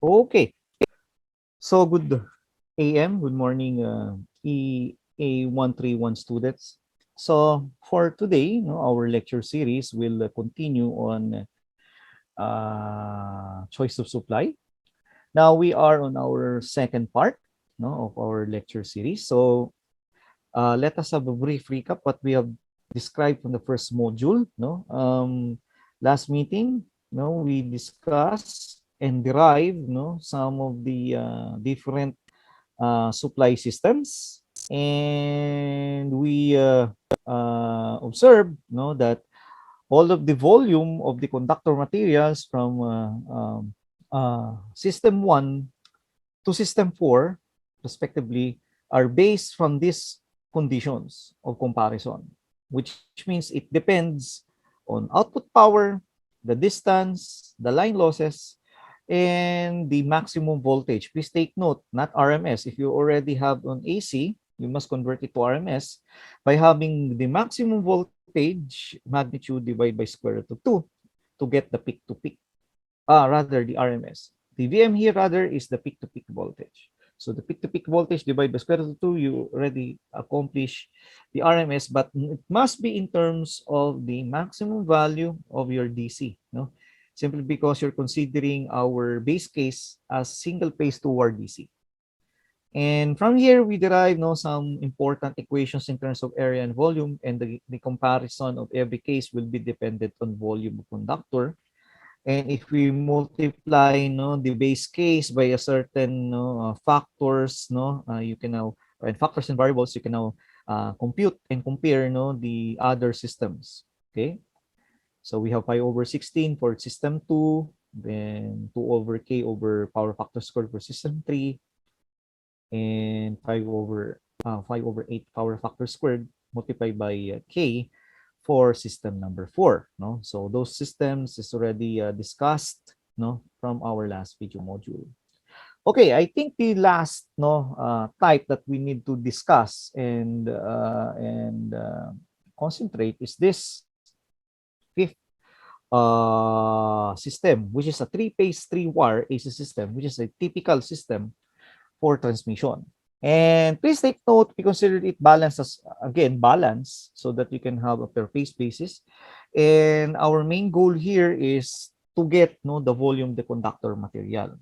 Okay. So good AM, good morning, EA131 students. So for today, our lecture series will continue on choice of supply. Now we are on our second part of our lecture series. So let us have a brief recap what we have described from the first module. Last meeting, we discussed and derived some of the different supply systems, and we observed that all of the volume of the conductor materials from system 1 to system 4 respectively are based from these conditions of comparison, which means it depends on output power, the distance, the line losses, and the maximum voltage. Please take note, not RMS. If you already have on AC, you must convert it to RMS by having the maximum voltage magnitude divided by square root of 2 to get the peak to peak. Rather the RMS. The VM here rather is the peak to peak voltage. So the peak to peak voltage divided by square root of 2, you already accomplish the RMS, but it must be in terms of the maximum value of your DC. Simply because you're considering our base case as single phase two-wire DC. And from here, we derive some important equations in terms of area and volume, and the comparison of every case will be dependent on volume of conductor. And if we multiply the base case by a certain factors, you can now, and factors and variables, you can now compute and compare the other systems. Okay, so we have pi over 16 for system 2, then 2 over k over power factor squared for system 3, and 5 over 8 power factor squared multiplied by k for system number 4. So those systems is already discussed from our last video module. Okay, I think the last type that we need to discuss and concentrate is this fifth system, which is a three-phase, three-wire AC system, which is a typical system for transmission. And please take note, we considered it balanced as, again, balance, so that you can have a per phase basis. And our main goal here is to get the volume of the conductor material.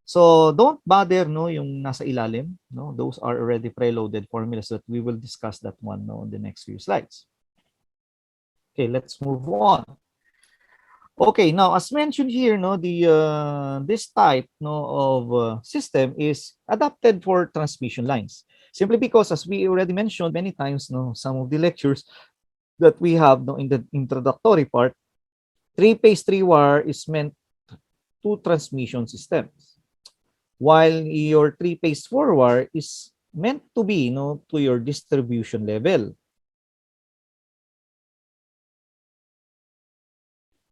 So don't bother yung nasa ilalim. Those are already preloaded formulas that we will discuss that one in the next few slides. Okay, let's move on. Okay, now as mentioned here, this type of system is adapted for transmission lines. Simply because, as we already mentioned many times, some of the lectures that we have in the introductory part, three-phase, three-wire is meant to transmission systems, while your three-phase, four-wire is meant to be to your distribution level.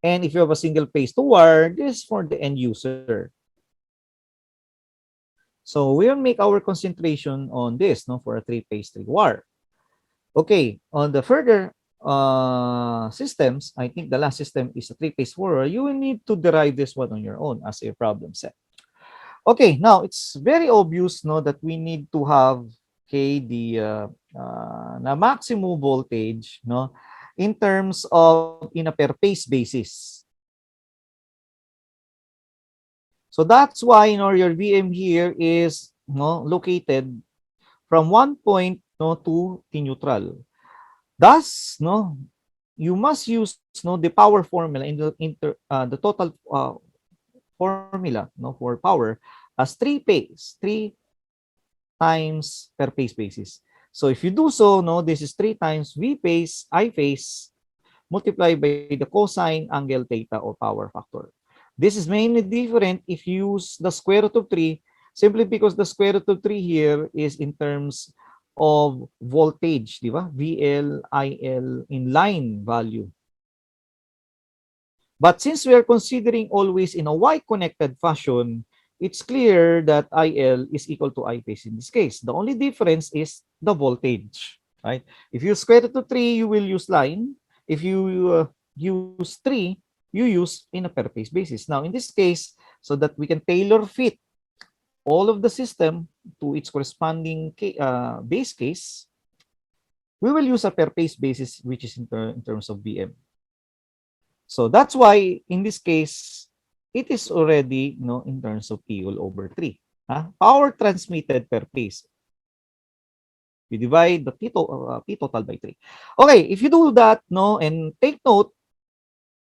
And if you have a single phase two wire, this is for the end user. So we will make our concentration on this for a three-phase, three-wire. Okay, on the further systems, I think the last system is a three-phase four-wire. You will need to derive this one on your own as a problem set. Okay, now it's very obvious that we need to have the maximum voltage in terms of in a per phase basis. So that's why your VM here is located from one point to T neutral. Thus, you must use the power formula in the total formula for power as three times per phase basis. So if you do so, this is 3 times V phase, I phase, multiplied by the cosine angle theta or power factor. This is mainly different if you use the square root of 3, simply because the square root of 3 here is in terms of voltage, di ba? VL, IL in line value. But since we are considering always in a Y-connected fashion, it's clear that IL is equal to I phase in this case. The only difference is the voltage, right? If you square root of 3, you will use line. If you use 3, you use in a per phase basis. Now, in this case, so that we can tailor fit all of the system to its corresponding base case, we will use a per phase basis, which is in terms of BM. So that's why in this case, it is already in terms of P all over 3. Power transmitted per phase. We divide the P total by 3. Okay, if you do that, and take note,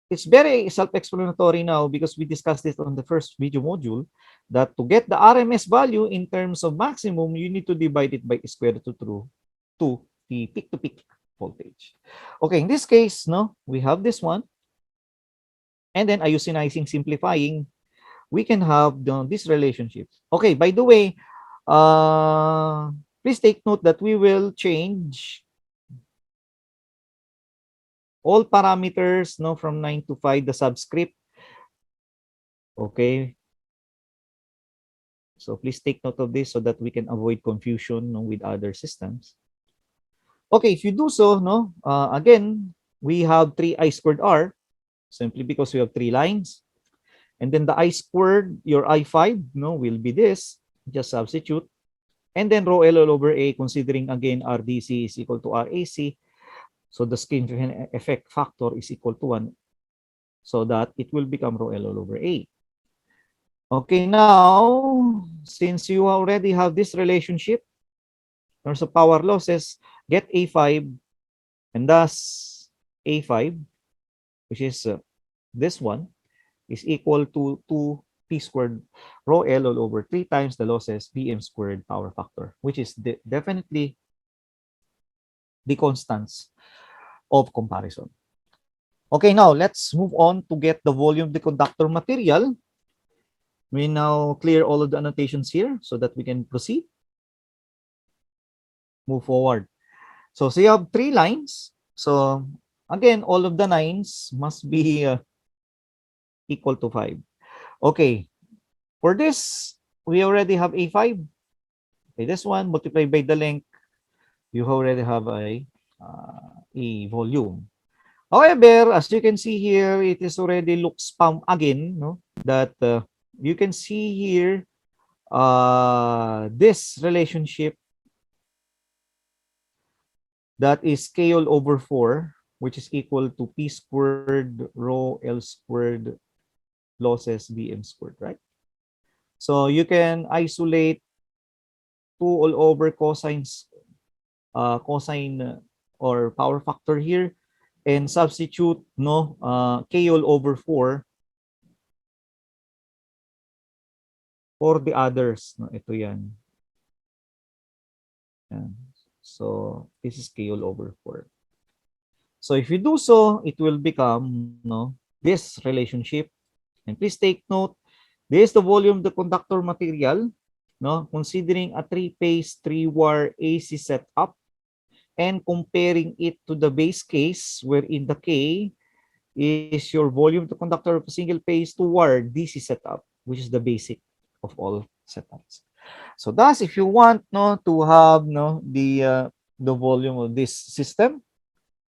it's very self-explanatory now because we discussed this on the first video module that to get the RMS value in terms of maximum, you need to divide it by square root of 2 the peak-to-peak voltage. Okay, in this case, we have this one. And then isonicing, simplifying, we can have this relationship. Okay, by the way, please take note that we will change all parameters from 9 to 5, the subscript. Okay. So please take note of this so that we can avoid confusion with other systems. Okay, if you do so, again, we have 3I squared R, simply because we have 3 lines. And then the I squared, your I5, will be this. Just substitute. And then rho L all over A, considering again RDC is equal to RAC. So the skin effect factor is equal to 1. So that it will become rho L all over A. Okay, now, since you already have this relationship, in terms of power losses, get A5, and thus A5, which is this one, is equal to 2P squared rho L all over 3 times the losses BM squared power factor, which is definitely the constants of comparison. Okay, now let's move on to get the volume of the conductor material. We now clear all of the annotations here so that we can proceed. Move forward. So you have 3 lines. So again, all of the lines must be equal to 5. Okay, for this, we already have A5. Okay, this one multiplied by the length, you already have a volume. However, as you can see here, it is already looks again, that you can see here this relationship that is K all over 4, which is equal to P squared rho L squared losses BM squared, right? So you can isolate 2 all over cosines, cosine or power factor here, and substitute K all over 4 for the others. Ito yan. So this is K all over 4. So if you do so, it will become this relationship. And please take note, this is the volume of the conductor material, considering a 3-phase, 3-wire AC setup and comparing it to the base case wherein the K is your volume of the conductor of a single phase 2-wire DC setup, which is the basic of all setups. So thus, if you want to have the volume of this system,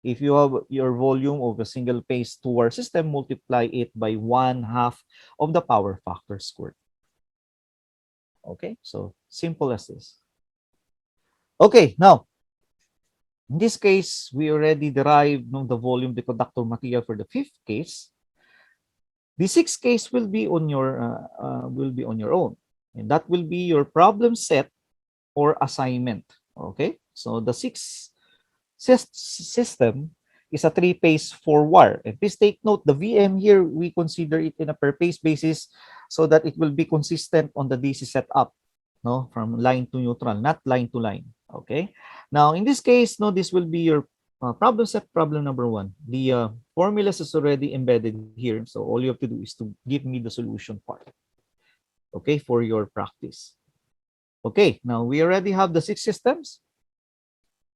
if you have your volume of a single phase 2-wire system, multiply it by 1/2 of the power factor squared. Okay, so simple as this. Okay, now in this case, we already derived the volume of the conductor material for the 5th case. The 6th case will be on your own, and that will be your problem set or assignment. Okay, so the 6th system is a 3-phase 4-wire. And please take note, the VM here, we consider it in a per phase basis so that it will be consistent on the DC setup, from line to neutral, not line to line. Okay. Now, in this case, this will be your problem set, problem number 1. The formulas is already embedded here. So all you have to do is to give me the solution part. Okay, for your practice. Okay, now we already have the 6 systems.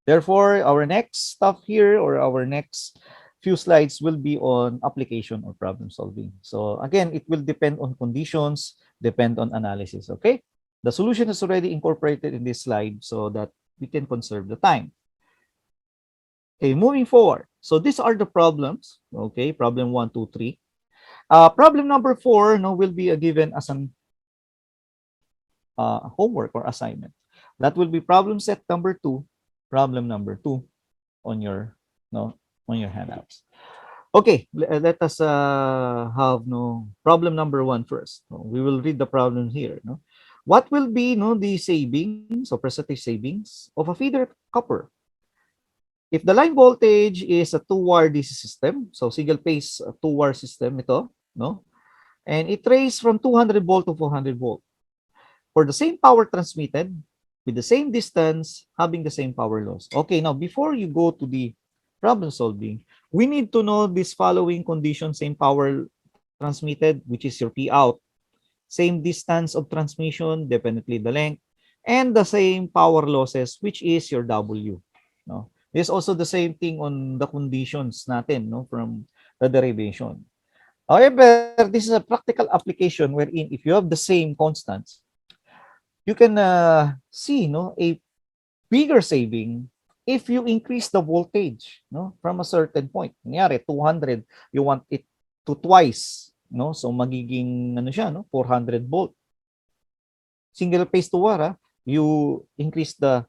Therefore, our next stuff here or our next few slides will be on application or problem solving. So again, it will depend on conditions, depend on analysis, okay? The solution is already incorporated in this slide so that we can conserve the time. Okay, moving forward. So these are the problems, okay? Problem 1, 2, 3. Problem number 4 no, will be given as an homework or assignment. That will be problem set number 2, problem number 2 on your no on your handouts. Okay, let us have no problem number 1 first. We will read the problem here. No, what will be no the savings or percentage savings of a feeder copper if the line voltage is a two-wire DC system? So single phase two-wire system ito, no, and it raised from 200 volt to 400 volt for the same power transmitted with the same distance, having the same power loss. Okay, now before you go to the problem solving, we need to know this following condition: same power transmitted, which is your P out, same distance of transmission, definitely the length, and the same power losses, which is your W. No? This is also the same thing on the conditions natin, no, from the derivation. However, this is a practical application wherein if you have the same constants, you can see no a bigger saving if you increase the voltage no from a certain point. Kunyari 200, you want it to twice, no, so magiging ano siya no 400 volt. Single phase to wire, you increase the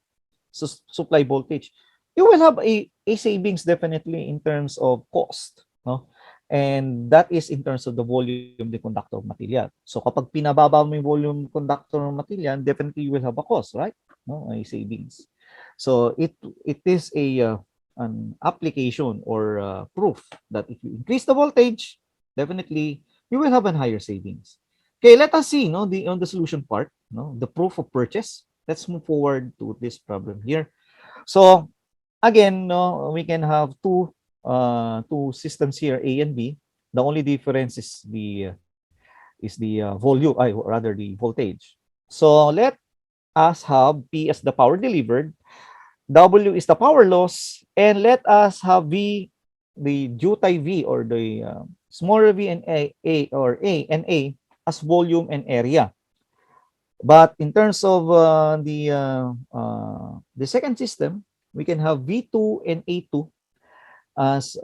supply voltage, you will have a savings definitely in terms of cost, no? And that is in terms of the volume the conductor of material. So kapag pinababa mo yung volume conductor ng material, definitely you will have a cost, right? No, a savings. So it is an application or proof that if you increase the voltage, definitely you will have a higher savings. Okay, let us see no the on the solution part, no, the proof of purchase. Let's move forward to this problem here. So again, no, we can have two systems here, A and B. The only difference is the volume, or rather the voltage. So let us have P as the power delivered, W is the power loss, and let us have V, the duty V, or the smaller V and A as volume and area. But in terms of the second system, we can have V2 and A2 as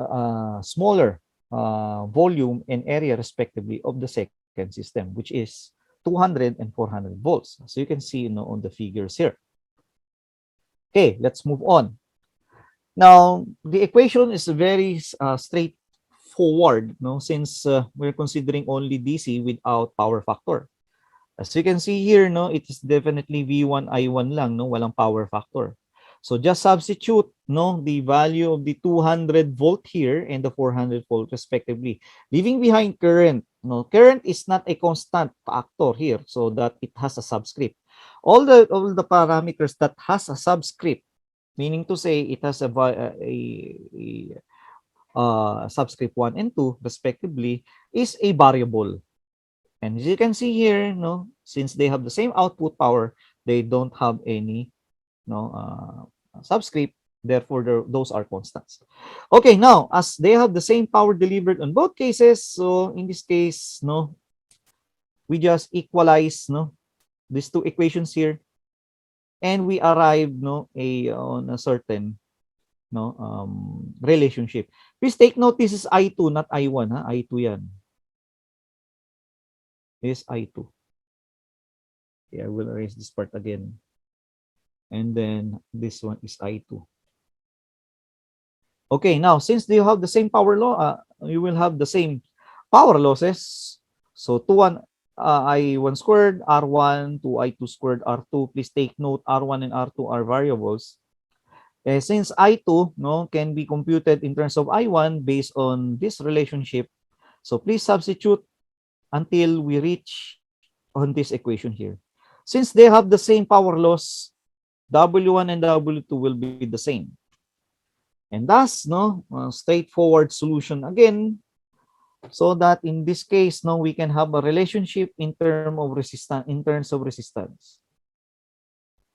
smaller volume and area respectively of the second system, which is 200 and 400 volts. So you can see on the figures here. Okay, let's move on. Now, the equation is very straightforward, no, since we're considering only DC without power factor. As you can see here, no, it is definitely V1 I1 lang, no, walang power factor. So just substitute no the value of the 200 volt here and the 400 volt respectively, leaving behind current. No, current is not a constant factor here, so that it has a subscript. All the parameters that has a subscript, meaning to say it has a subscript 1 and 2 respectively, is a variable. And as you can see here, no, since they have the same output power, they don't have any no subscript. Therefore, those are constants. Okay, now as they have the same power delivered on both cases, so in this case, no, we just equalize no these two equations here, and we arrive no on a certain no relationship. Please take note, this is I2, not I1. Ha? I2 yan. This is I2. Okay, I will erase this part again. And then this one is I2. Okay, now since you have the same power law, you will have the same power losses. So 2 1 I1 squared, R1 to I2 squared, R2. Please take note, R1 and R2 are variables. Since I2 no can be computed in terms of I1 based on this relationship, so please substitute until we reach on this equation here. Since they have the same power loss, W1 and W2 will be the same. And thus, no, straightforward solution again, so that in this case, no, we can have a relationship in terms of resistance.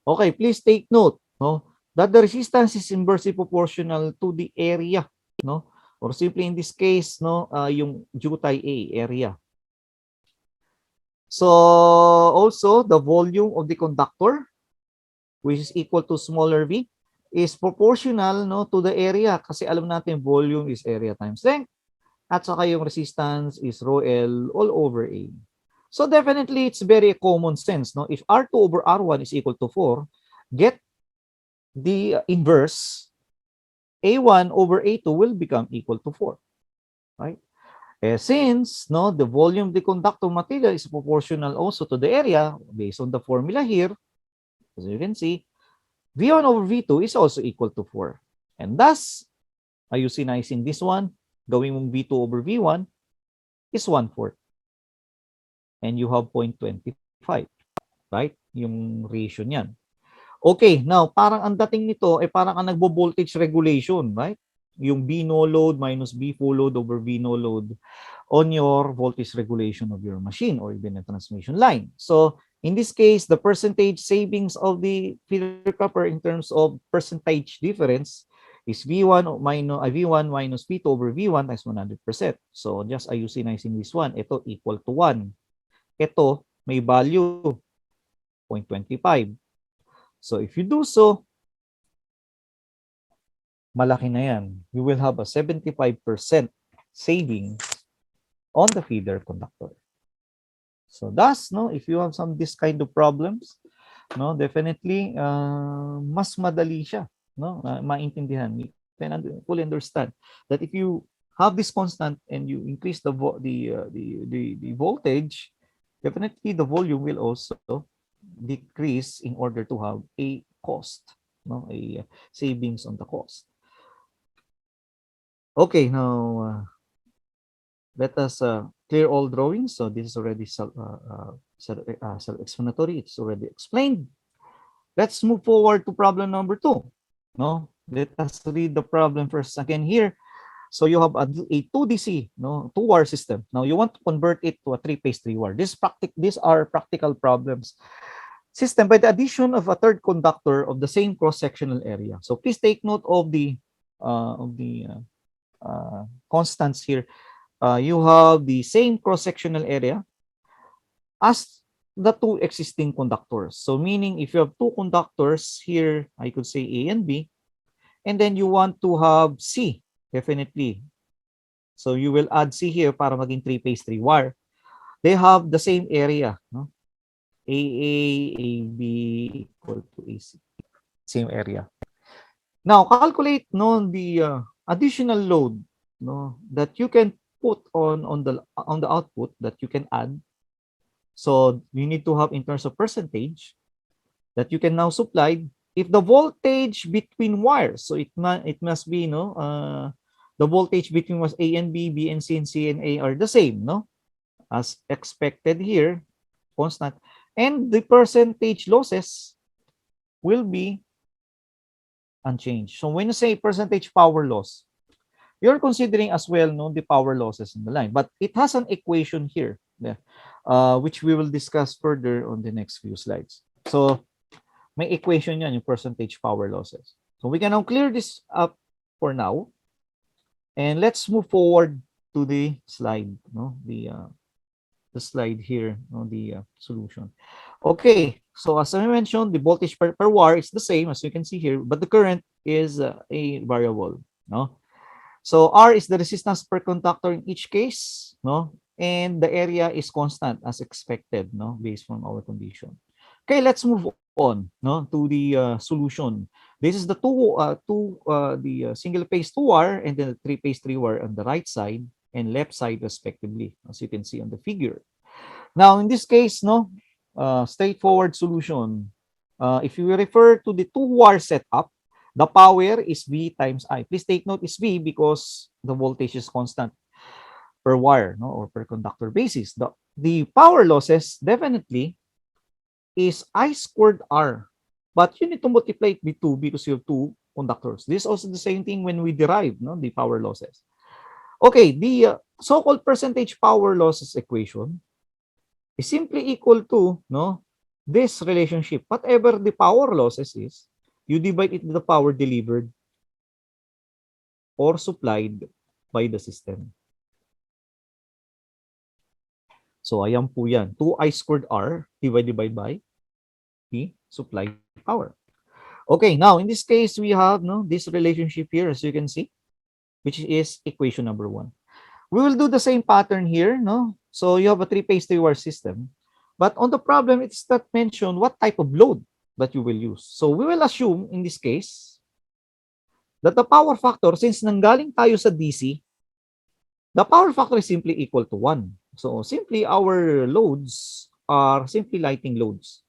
Okay, please take note, no, that the resistance is inversely proportional to the area, no, or simply in this case, no, yung duty A area. So also the volume of the conductor, which is equal to smaller v, is proportional no to the area, kasi alam natin volume is area times length. at saka yung resistance is rho L all over A. So definitely, it's very common sense. No? If R2 over R1 is equal to 4, get the inverse, A1 over A2 will become equal to 4. Right? Since the volume of the conductor material is proportional also to the area, based on the formula here, as you can see, V1 over V2 is also equal to 4. And thus, ayusinizing this one, gawin mong V2 over V1 is 1/4. And you have 0.25. Right? Yung ratio niyan. Okay, now, parang ang dating nito ay parang ang nagbo-voltage regulation, right? Yung B no load minus B full load over V no load on your voltage regulation of your machine or even a transmission line. So, in this case, the percentage savings of the feeder copper in terms of percentage difference is V1 minus V2 over V1 times 100%. So, just ayusinizing this one. Ito equal to 1. Ito may value 0.25. So, if you do so, malaki na yan. You will have a 75% saving on the feeder conductor. So thus, if you have this kind of problems, definitely mas madali siya, maintindihan. You can fully understand that if you have this constant and you increase the voltage, definitely the volume will also decrease in order to have a cost, a savings on the cost. Okay, now let us clear all drawings. So this is already self-explanatory. It's already explained. Let's move forward to problem number 2. Let us read the problem first again here. So you have a 2DC, 2-wire system. Now you want to convert it to a 3-phase 3-wire. These are practical problems. System by the addition of a third conductor of the same cross-sectional area. So please take note of the constants here. You have the same cross-sectional area as the two existing conductors. So meaning if you have two conductors here, I could say A and B, and then you want to have C, definitely. So you will add C here para maging 3-phase 3-wire. They have the same area, AA, AB equal to AC. Same area. Now, calculate the additional load that you can put on the output that you can add. So you need to have in terms of percentage that you can now supply if the voltage between wires. So it must be the voltage between was A and B, B and C and A are the same, as expected here, constant, and the percentage losses will be unchanged. So when you say percentage power loss, you're considering as well the power losses in the line, but it has an equation here, which we will discuss further on the next few slides. So may equation yan, yung percentage power losses. So we can now clear this up for now, and let's move forward to the slide, the slide here, the solution. Okay, so as I mentioned, the voltage per wire is the same as you can see here, but the current is a variable, So R is the resistance per conductor in each case, and the area is constant as expected, based on our condition. Okay, let's move on, to the solution. This is the single phase 2-wire and then the 3-phase 3-wire on the right side and left side respectively, as you can see on the figure. Now, in this case, straightforward solution. If you refer to the 2-wire setup, the power is V times I. Please take note is V because the voltage is constant per wire, or per conductor basis. The power losses definitely is I squared R. But you need to multiply it by 2 because you have two conductors. This is also the same thing when we derive the power losses. Okay, the so-called percentage power losses equation is simply equal to this relationship. Whatever the power losses is, you divide it into the power delivered or supplied by the system. So ayan po yan. 2I squared R divided by the supplied power. Okay, now in this case, we have this relationship here, as you can see, which is equation number 1. We will do the same pattern here, no? So you have a three-phase three-wire system. But on the problem, it's not mentioned what type of load that you will use. So we will assume, in this case, that the power factor, since nanggaling tayo sa DC, the power factor is simply equal to 1. So simply our loads are simply lighting loads,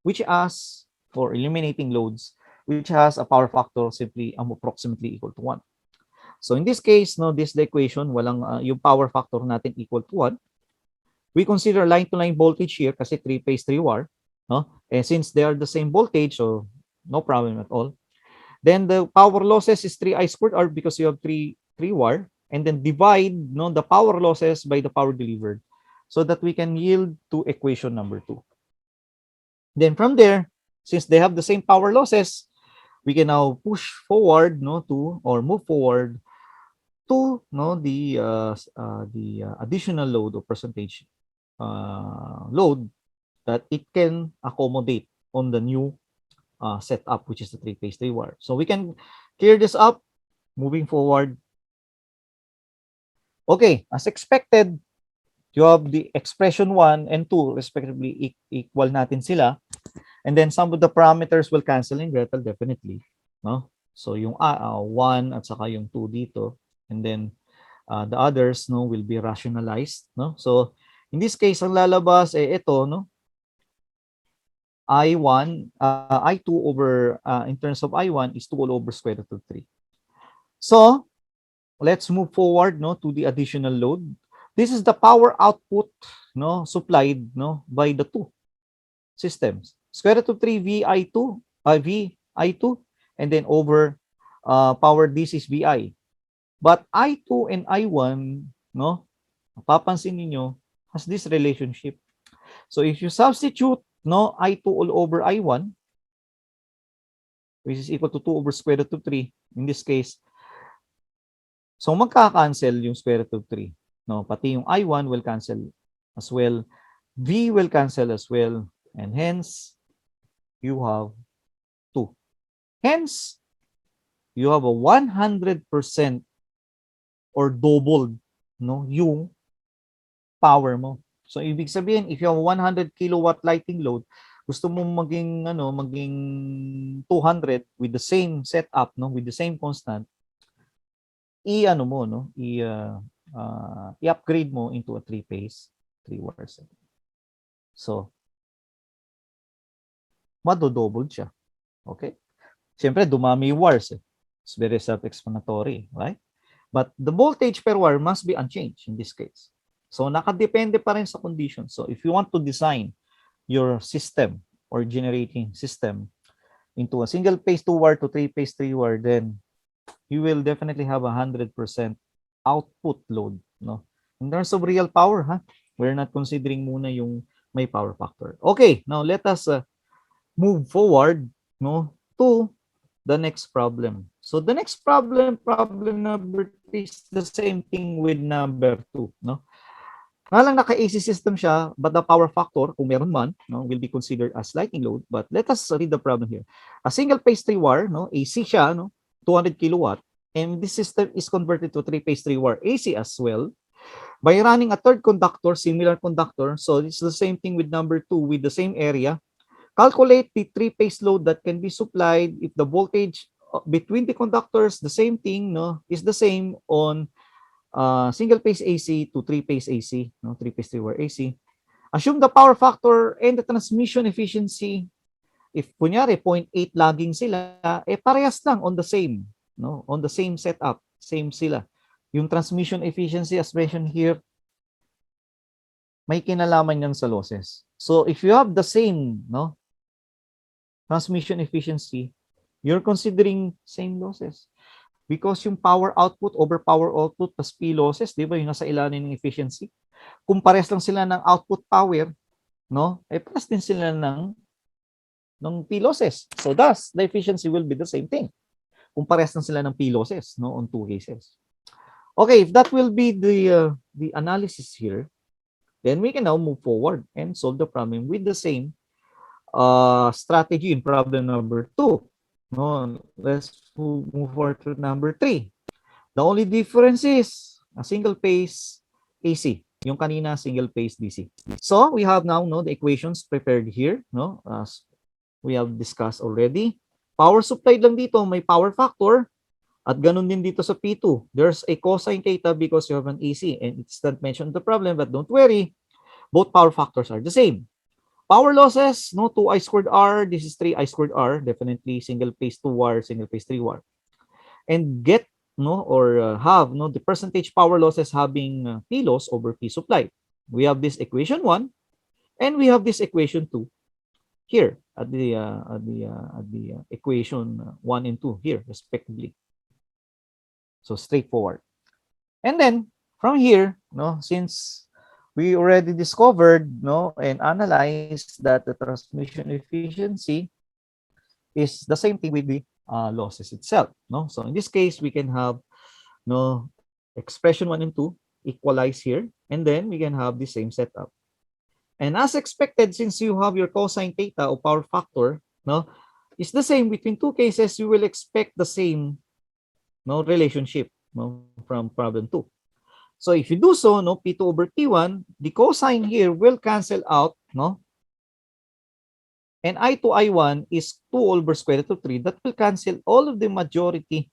which has, for eliminating loads, which has a power factor simply approximately equal to 1. So in this case, no, this the equation, walang yung power factor natin equal to 1. We consider line-to-line voltage here kasi three-phase, three-wire, no? And since they are the same voltage, so no problem at all. Then the power losses is 3I squared R because you have three wire, and then divide, no, the power losses by the power delivered so that we can yield to equation number 2. Then from there, since they have the same power losses, we can now push forward, no, to, or move forward to, no, the additional load or percentage load that it can accommodate on the new setup, which is the three-phase three-wire. So we can clear this up moving forward. Okay, as expected, you have the expression 1 and 2 respectively equal natin sila. And then some of the parameters will cancel in Gretel definitely, no? So yung 1 at saka yung 2 dito, and then the others, no, will be rationalized, no? So in this case, ang lalabas ito, no? I1, I2 over, in terms of I1 is 2 all over square root of 3. So let's move forward, no, to the additional load. This is the power output, no, supplied, no, by the two systems. Square root of 3 VI2, VI2, and then over power this is VI. But I2 and I1, no, papansin niyo has this relationship. So if you substitute, no, I2 all over I1, which is equal to 2 over square root of 3, in this case, so magka-cancel yung square root of 3. No, pati yung I1 will cancel as well. V will cancel as well. And hence, you have 2. Hence, you have a 100% or doubled, no, yung power mo. So ibig sabihin, if you have 100 kilowatt lighting load, gusto mo maging maging 200 with the same setup, no, with the same constant, i-ano mo, no, i-upgrade mo into a three-phase, three-wire setup. So mado-double siya. Okay? Siyempre, dumami yung wires. It's very self-explanatory, right? But the voltage per wire must be unchanged in this case. So nakadepende pa rin sa condition. So if you want to design your system or generating system into a single phase two wire to three phase three wire, then you will definitely have 100% output load, no? In terms of real power, we're not considering muna yung may power factor. Okay, now let us move forward, no, to the next problem. So the next problem, problem number 3 is the same thing with number 2, no? Nga lang naka-AC system siya, but the power factor, kung meron man, no, will be considered as lighting load. But let us read the problem here. A single phase 3 wire, no, AC siya, no, 200 kilowatt, and this system is converted to 3 phase 3 wire AC as well by running a third conductor, similar conductor. So it's the same thing with number 2 with the same area. Calculate the three-phase load that can be supplied if the voltage between the conductors, the same thing, no, is the same on single-phase AC to three-phase AC, no, three-phase three-wire AC. Assume the power factor and the transmission efficiency. If kunyari 0.8 laging sila, parehas lang on the same, no, on the same setup, same sila. Yung transmission efficiency as mentioned here, may kinalaman yan sa losses. So if you have the same, no, transmission efficiency, you're considering same losses. Because yung power output over power output plus P losses, di ba, yung nasa ilalim ng efficiency. Kung pares lang sila ng output power, no, pares din sila ng P losses. So thus, the efficiency will be the same thing. Kung pares lang sila ng P losses, no, on two cases. Okay, if that will be the analysis here, then we can now move forward and solve the problem with the same strategy in problem number 2. No, let's move forward to number 3. The only difference is a single phase AC. Yung kanina single phase DC. So we have now the equations prepared here, as we have discussed already. Power supply lang dito, may power factor. At ganun din dito sa P2. There's a cosine theta because you have an AC, and it's not mentioned in the problem, but don't worry, both power factors are the same. Power losses, 2I squared R, this is 3I squared R, definitely single phase 2 wire, single phase 3 wire. And get, have, the percentage power losses having P loss over P supply. We have this equation 1, and we have this equation 2 here at the equation 1 and 2 here, respectively. So straightforward. And then from here, since we already discovered, and analyzed that the transmission efficiency is the same thing with the losses itself. So in this case, we can have expression 1 and 2 equalize here, and then we can have the same setup. And as expected, since you have your cosine theta or power factor, is the same between two cases, you will expect the same relationship from problem 2. So if you do so, P2 over P1, the cosine here will cancel out, and I2, I1 is 2 over square root of 3. That will cancel all of the majority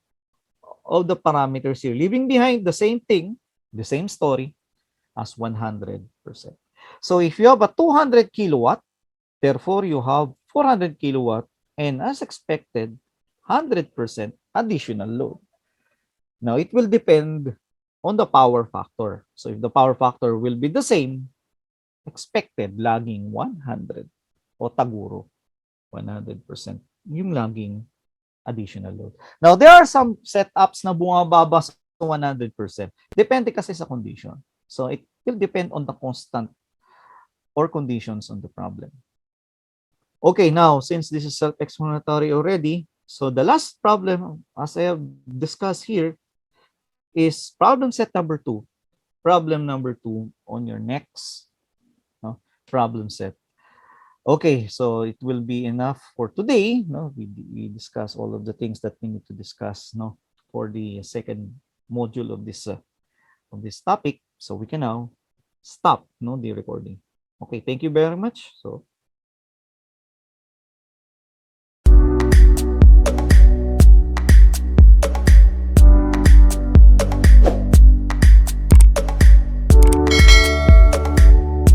of the parameters here, leaving behind the same thing, the same story as 100%. So if you have a 200 kilowatt, therefore you have 400 kilowatt, and as expected, 100% additional load. Now, it will depend on the power factor. So if the power factor will be the same, expected laging 100 o taguro 100% yung laging additional load. Now, there are some setups na bumababa sa 100%. Depende kasi sa condition. So it will depend on the constant or conditions on the problem. Okay, now, since this is self-explanatory already, so the last problem, as I have discussed here, is problem set number 2. Problem number 2 on your next problem set. Okay, so it will be enough for today. We discuss all of the things that we need to discuss for the second module of this topic. So we can now stop the recording. Okay, thank you very much. So